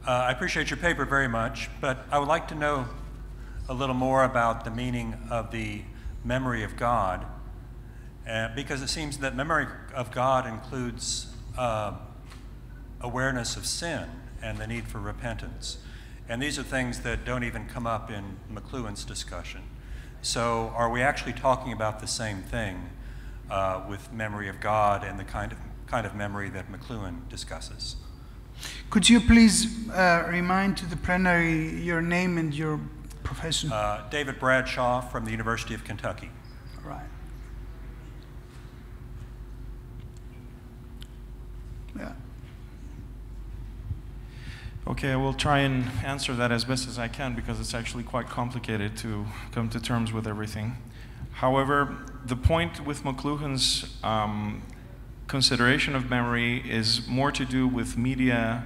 I appreciate your paper very much, but I would like to know a little more about the meaning of the memory of God, because it seems that memory of God includes awareness of sin and the need for repentance. And these are things that don't even come up in McLuhan's discussion. So are we actually talking about the same thing with memory of God and the kind of memory that McLuhan discusses? Could you please remind to the plenary your name and your profession? David Bradshaw from the University of Kentucky. Right. Yeah. Okay, I will try and answer that as best as I can because it's actually quite complicated to come to terms with everything. However, the point with McLuhan's consideration of memory is more to do with media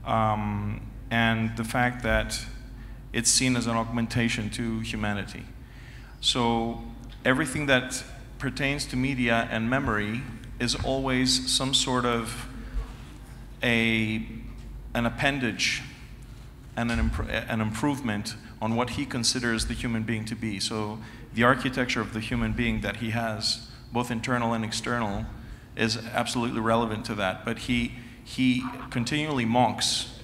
and the fact that it's seen as an augmentation to humanity. So everything that pertains to media and memory is always some sort of an appendage and an improvement on what he considers the human being to be. So the architecture of the human being that he has, both internal and external, is absolutely relevant to that. But he continually mocks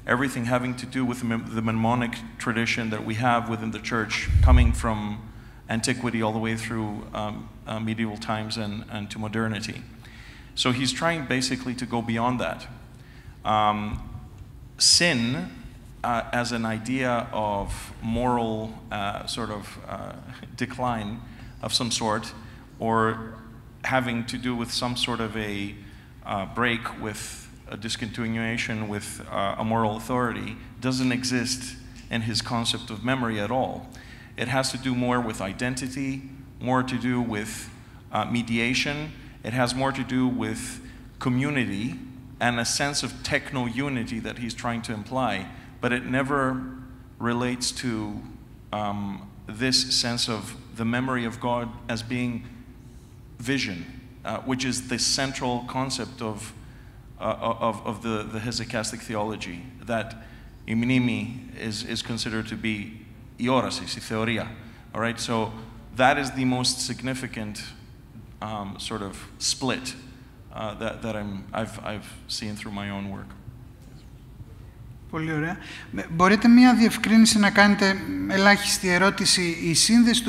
everything having to do with the mnemonic tradition that we have within the church, coming from antiquity all the way through medieval times and to modernity. So he's trying basically to go beyond that. Sin as an idea of moral decline of some sort, or having to do with some sort of a break with a discontinuation with a moral authority, doesn't exist in his concept of memory at all. It has to do more with identity, more to do with mediation. It has more to do with community and a sense of techno-unity that he's trying to imply, but it never relates to this sense of the memory of God as being vision, which is the central concept of the hesychastic theology, that η μνήμη is considered to be η όραση, η θεωρία. All right, so that is the most significant sort of split that I've seen through my own work. Πολύ ωραία. Μπορείτε μία διευκρίνηση να κάνετε, ελάχιστη ερώτηση, η σύνδεση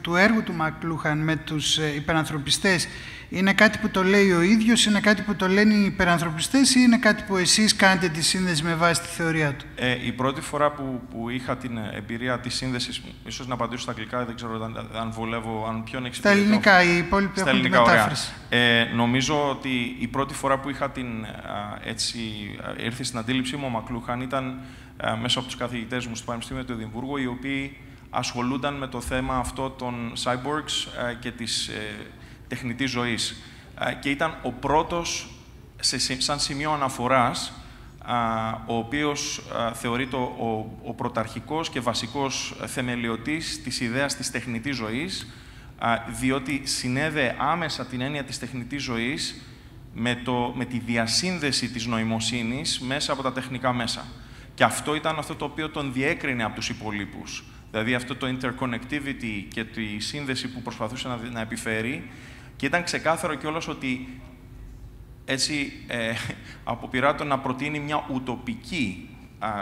του έργου του McLuhan με τους υπερανθρωπιστές είναι κάτι που το λέει ο ίδιος, είναι κάτι που το λένε οι υπερανθρωπιστές ή είναι κάτι που εσείς κάνετε τη σύνδεση με βάση τη θεωρία του? Η πρώτη φορά που είχα την εμπειρία της σύνδεσης, ίσως να απαντήσω στα αγγλικά, δεν ξέρω αν βολεύω, αν ποιον εξυπηρετώ. Στα ελληνικά, οι υπόλοιποι έχουν τη μετάφραση. Νομίζω ότι η πρώτη φορά που είχα ήρθε στην αντίληψή μου ο McLuhan ήταν μέσα από τους καθηγητές μου στο Πανεπιστήμιο του Εδιμβούργου, οι οποίοι ασχολούνταν με το θέμα αυτό των cyborgs και της τεχνητής ζωής. Και ήταν ο πρώτος, σαν σημείο αναφοράς, ο οποίος θεωρείται ο πρωταρχικός και βασικός θεμελιωτής της ιδέας της τεχνητής ζωής, διότι συνέδεε άμεσα την έννοια της τεχνητής ζωής με τη διασύνδεση της νοημοσύνης μέσα από τα τεχνικά μέσα. Και αυτό ήταν αυτό το οποίο τον διέκρινε από τους υπολείπους. Δηλαδή αυτό το interconnectivity και τη σύνδεση που προσπαθούσε να επιφέρει. Και ήταν ξεκάθαρο κιόλας ότι έτσι αποπειράτο να προτείνει μια ουτοπική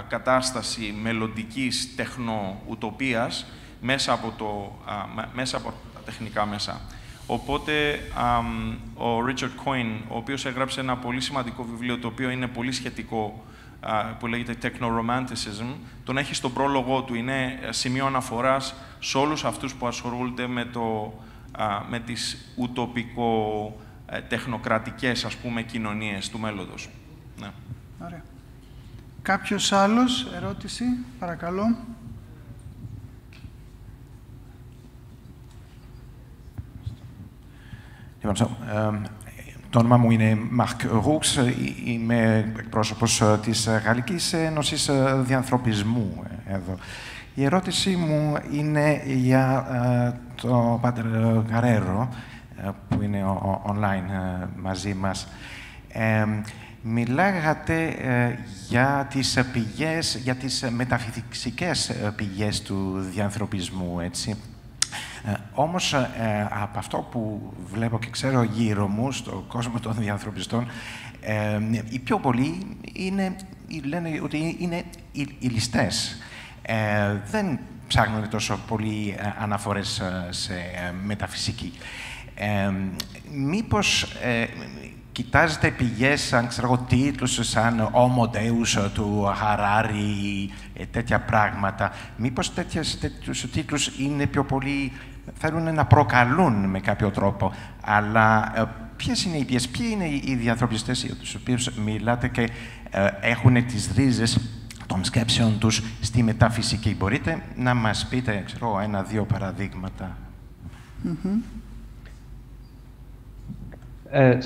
κατάσταση μελλοντικής τεχνοουτοπίας μέσα από τα τεχνικά μέσα. Οπότε ο Richard Coyne, ο οποίος έγραψε ένα πολύ σημαντικό βιβλίο, το οποίο είναι πολύ σχετικό, που λέγεται Techno-Romanticism, τον έχει στον πρόλογό του. Είναι σημείο αναφοράς σε όλους αυτούς που ασχολούνται με τις ουτοπικο-τεχνοκρατικές, ας πούμε, κοινωνίες του μέλλοντος. Ναι. Ωραία. Κάποιος άλλος, ερώτηση, παρακαλώ. Το όνομα μου είναι Μαρκ Ρούξ, είμαι εκπρόσωπος της Γαλλικής Ένωσης Διανθρωπισμού εδώ. Η ερώτησή μου είναι για το Πάτερ Καρνέιρο, που είναι online μαζί μας. Μιλάγατε για τις πηγές, για τις μεταφυσικές πηγές του διανθρωπισμού, έτσι. Όμως, από αυτό που βλέπω και ξέρω γύρω μου, στον κόσμο των διανθρωπιστών, οι πιο πολλοί λένε ότι είναι οι ληστές. Δεν ψάχνουν τόσο πολύ αναφορές σε μεταφυσική. Μήπως κοιτάζετε πηγές σαν, τίτλους σαν «Homo Deus» του Χαράρι, τέτοια πράγματα. Μήπως τέτοιους τίτλους είναι πιο πολύ, θέλουν να προκαλούν με κάποιο τρόπο. Αλλά ποιες είναι οι πηγές, ποιοι είναι οι διανθρωπιστές για τους οποίους μιλάτε και έχουν τις ρίζες των σκέψεων τους στη μεταφυσική? Μπορείτε να μας πείτε, ένα-δύο παραδείγματα?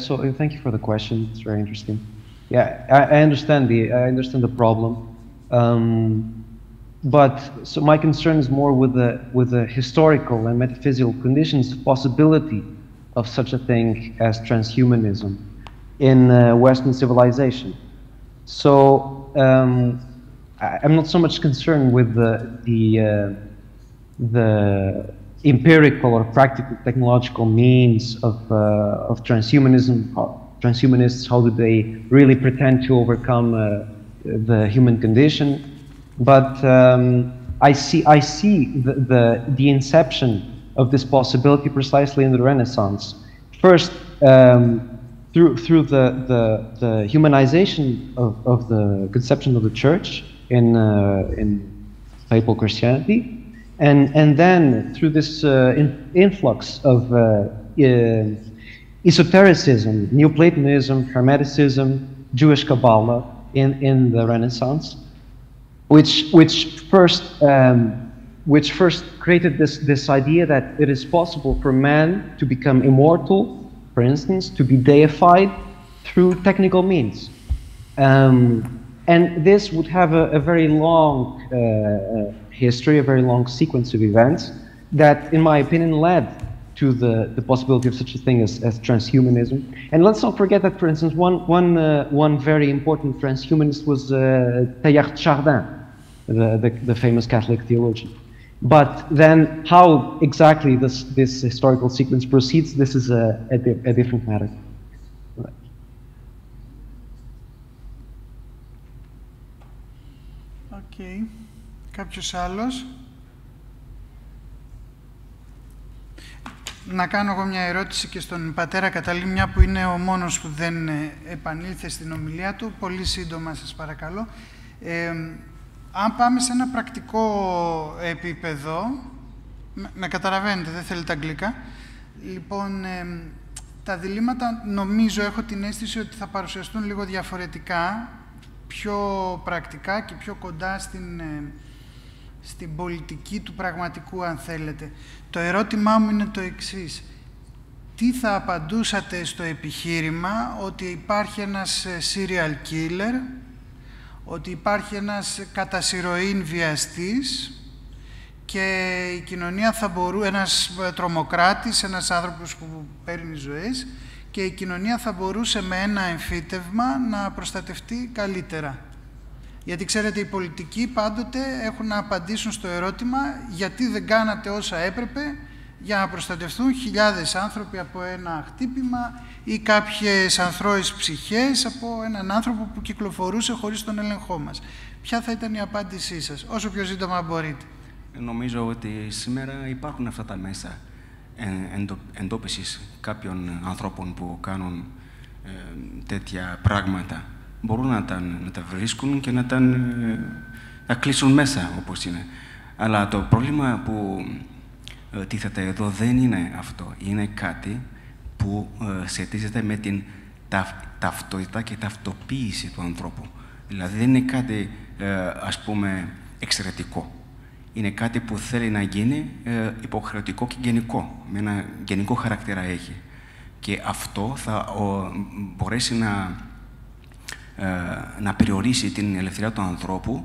So thank you for the question. It's very interesting. Yeah, I understand the problem, but so my concern is more with the historical and metaphysical conditions, possibility of such a thing as transhumanism in Western civilization. So I'm not so much concerned with the empirical or practical technological means of transhumanism. Transhumanists, how do they really pretend to overcome the human condition? But I see the inception of this possibility precisely in the Renaissance. First, through the humanization of the conception of the Church in papal Christianity. And then through this influx of esotericism, Neoplatonism, Hermeticism, Jewish Kabbalah in the Renaissance, which first created this idea that it is possible for man to become immortal, for instance, to be deified through technical means. And this would have a very long history, a very long sequence of events that, in my opinion, led to the possibility of such a thing as transhumanism. And let's not forget that, for instance, one very important transhumanist was Teilhard de Chardin, the famous Catholic theologian. But then how exactly this historical sequence proceeds, this is a different matter. Okay. Κάποιος άλλος? Να κάνω εγώ μια ερώτηση και στον πατέρα Καταλή, μια που είναι ο μόνος που δεν επανήλθε στην ομιλία του. Πολύ σύντομα, σας παρακαλώ. Αν πάμε σε ένα πρακτικό επίπεδο, με καταλαβαίνετε, δεν θέλετε αγγλικά. Λοιπόν, τα διλήμματα, νομίζω, έχω την αίσθηση ότι θα παρουσιαστούν λίγο διαφορετικά, πιο πρακτικά και πιο κοντά στην πολιτική του πραγματικού, αν θέλετε. Το ερώτημά μου είναι το εξής. Τι θα απαντούσατε στο επιχείρημα ότι υπάρχει ένας serial killer, ότι υπάρχει ένας κατά συρροήν βιαστής και η κοινωνία θα μπορούσε, ένας τρομοκράτης, ένας άνθρωπος που παίρνει ζωές, και η κοινωνία θα μπορούσε με ένα εμφύτευμα να προστατευτεί καλύτερα. Γιατί ξέρετε, οι πολιτικοί πάντοτε έχουν να απαντήσουν στο ερώτημα γιατί δεν κάνατε όσα έπρεπε για να προστατευτούν χιλιάδες άνθρωποι από ένα χτύπημα ή κάποιες ανθρώες ψυχές από έναν άνθρωπο που κυκλοφορούσε χωρίς τον έλεγχό μας. Ποια θα ήταν η απάντησή σας, όσο πιο σύντομα μπορείτε? Νομίζω ότι σήμερα υπάρχουν αυτά τα μέσα εντόπισης κάποιων ανθρώπων που κάνουν τέτοια πράγματα. Μπορούν να τα βρίσκουν και να τα κλείσουν μέσα, όπως είναι. Αλλά το πρόβλημα που τίθεται εδώ δεν είναι αυτό. Είναι κάτι που σχετίζεται με την ταυτότητα και ταυτοποίηση του ανθρώπου. Δηλαδή δεν είναι κάτι, ας πούμε, εξαιρετικό. Είναι κάτι που θέλει να γίνει υποχρεωτικό και γενικό. Με ένα γενικό χαρακτήρα έχει. Και αυτό θα μπορέσει να περιορίσει την ελευθερία του ανθρώπου,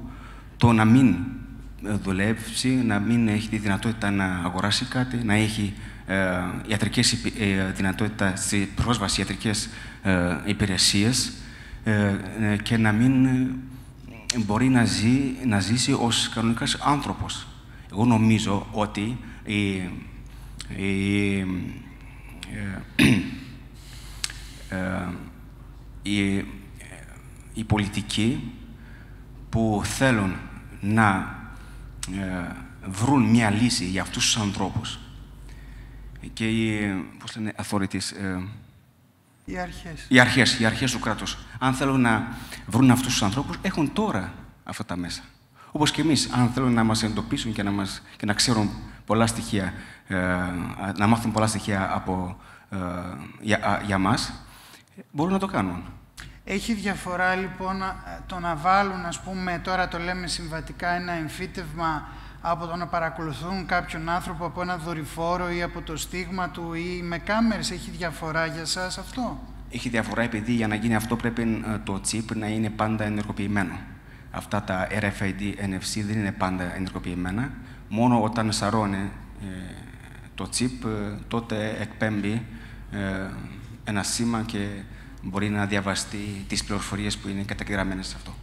το να μην δουλεύσει, να μην έχει τη δυνατότητα να αγοράσει κάτι, να έχει ιατρικές δυνατότητα στη πρόσβαση ιατρικές υπηρεσίες, και να μην μπορεί να ζήσει ως κανονικός άνθρωπος. Εγώ νομίζω ότι οι πολιτικοί που θέλουν να βρουν μια λύση για αυτούς τους ανθρώπους και πώς λένε, authorities, οι αρχές του κράτους, αν θέλουν να βρουν αυτούς τους ανθρώπους, έχουν τώρα αυτά τα μέσα. Όπως και εμείς, αν θέλουν να μας εντοπίσουν και να ξέρουν πολλά στοιχεία, να μάθουν πολλά στοιχεία για μας, μπορούν να το κάνουν. Έχει διαφορά λοιπόν το να βάλουν, ας πούμε, τώρα το λέμε συμβατικά, ένα εμφύτευμα από το να παρακολουθούν κάποιον άνθρωπο από ένα δορυφόρο ή από το στίγμα του ή με κάμερες? Έχει διαφορά για σας αυτό? Έχει διαφορά επειδή για να γίνει αυτό πρέπει το chip να είναι πάντα ενεργοποιημένο. Αυτά τα RFID, NFC δεν είναι πάντα ενεργοποιημένα. Μόνο όταν σαρώνει το chip, τότε εκπέμπει ένα σήμα και μπορεί να διαβαστεί τις πληροφορίες που είναι καταγεγραμμένες σε αυτό.